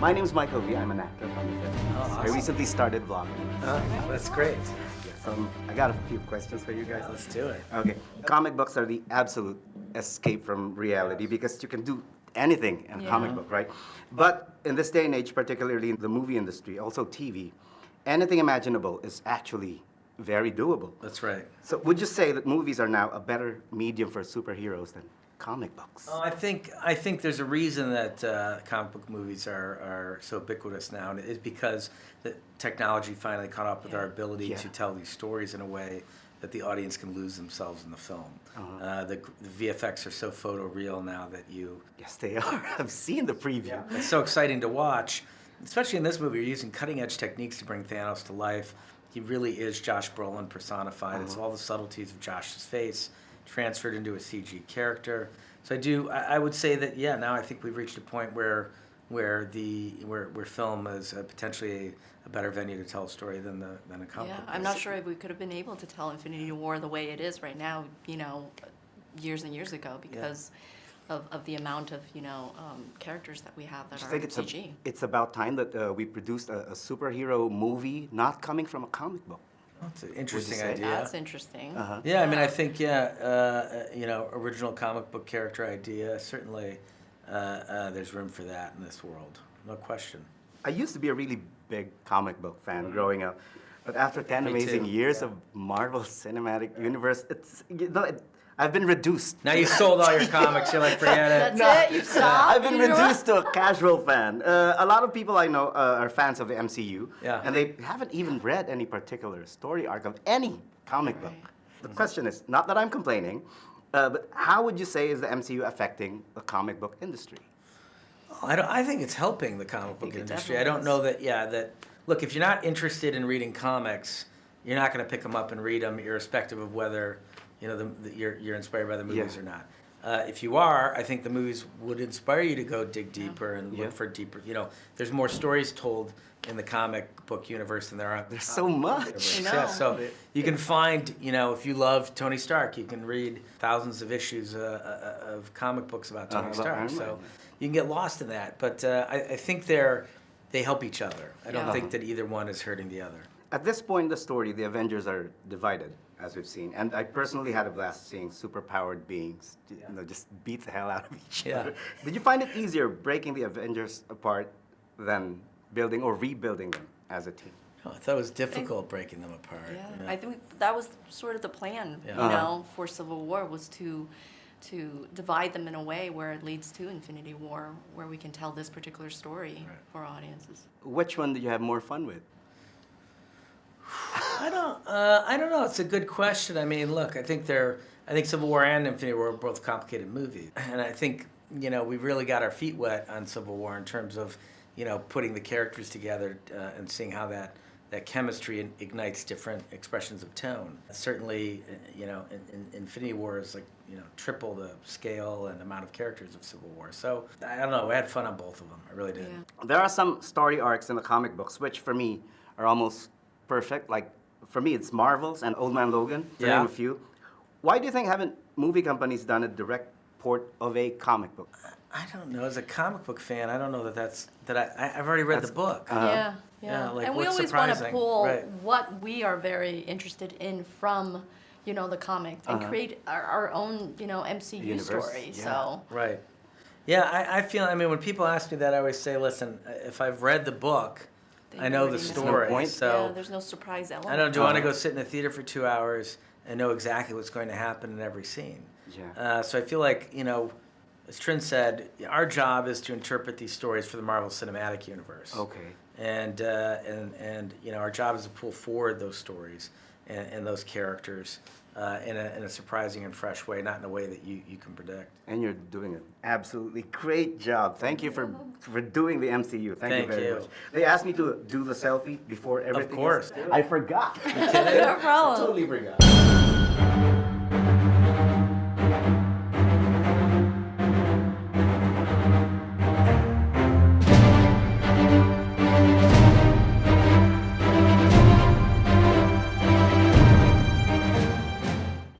My name is Michael V. I'm an actor from the Philippines. Awesome. I recently started vlogging. That's great. I got a few questions for you guys. Let's do it. Okay. Comic books are the absolute escape from reality because you can do anything in a comic book, right? But in this day and age, particularly in the movie industry, also TV, anything imaginable is actually very doable. That's right. So would you say that movies are now a better medium for superheroes than comic books? I think there's a reason that comic book movies are so ubiquitous now, and it's because the technology finally caught up with our ability to tell these stories in a way that the audience can lose themselves in the film. The VFX are so photoreal now that you... Yes, they are. I've seen the preview. It's so exciting to watch, especially in this movie. You're using cutting-edge techniques to bring Thanos to life. He really is Josh Brolin personified. It's all the subtleties of Josh's face transferred into a CG character. So I would say that, now I think we've reached a point where film is potentially a better venue to tell a story than a comic book. I'm not sure if we could have been able to tell Infinity War the way it is right now, years and years ago, because of the amount of, characters that we have that are CG. It's about time that we produced a superhero movie not coming from a comic book. That's an interesting idea. That's interesting. Yeah, I mean, I think, original comic book character idea, certainly there's room for that in this world, no question. I used to be a really big comic book fan growing up, but after 10 Me amazing too. years of Marvel Cinematic Universe, I've been reduced. Now you sold all your comics, you're like, forget it. That's it? You stopped? I've been reduced to a casual fan. A lot of people I know are fans of the MCU, and they haven't even read any particular story arc of any comic book. The question is, not that I'm complaining, but how would you say is the MCU affecting the comic book industry? I think it's helping the comic book industry. I don't know that, look, if you're not interested in reading comics, you're not going to pick them up and read them, irrespective of whether you're inspired by the movies or not. If you are, I think the movies would inspire you to go dig deeper and look for deeper. There's more stories told in the comic book universe than there are. There's so much. Yeah, so you can find, if you love Tony Stark, you can read thousands of issues of comic books about Tony Stark. So you can get lost in that. But I think they help each other. I don't think that either one is hurting the other. At this point in the story, the Avengers are divided, as we've seen. And I personally had a blast seeing superpowered beings just beat the hell out of each other. Did you find it easier breaking the Avengers apart than building or rebuilding them as a team? Oh, I thought it was difficult breaking them apart. I think that was sort of the plan, for Civil War, was to divide them in a way where it leads to Infinity War, where we can tell this particular story for audiences. Which one did you have more fun with? I don't know. It's a good question. I mean, look, I think Civil War and Infinity War are both complicated movies, and I think we really got our feet wet on Civil War in terms of putting the characters together and seeing how that chemistry ignites different expressions of tone. Certainly, Infinity War is triple the scale and amount of characters of Civil War. So I don't know. I had fun on both of them. I really did. Yeah. There are some story arcs in the comic books which, for me, are almost perfect. Like for me, it's Marvel's and Old Man Logan. To name a few. Why do you think haven't movie companies done a direct port of a comic book? I don't know. As a comic book fan, I don't know I've already read the book. And we always want to pull what we are very interested in from, the comics and create our own, MCU universe. Story. So right. Yeah, I feel. I mean, when people ask me that, I always say, listen, if I've read the book, I know the story. No so there's no surprise element. I don't. Do I want to go sit in a theater for 2 hours and know exactly what's going to happen in every scene? So I feel like as Trin said, our job is to interpret these stories for the Marvel Cinematic Universe. Okay. And our job is to pull forward those stories and those characters in a surprising and fresh way, not in a way that you can predict. And you're doing an absolutely great job. Thank you for doing the MCU. Thank you very much. They asked me to do the selfie before everything. Of course. I forgot. No problem. Totally forgot.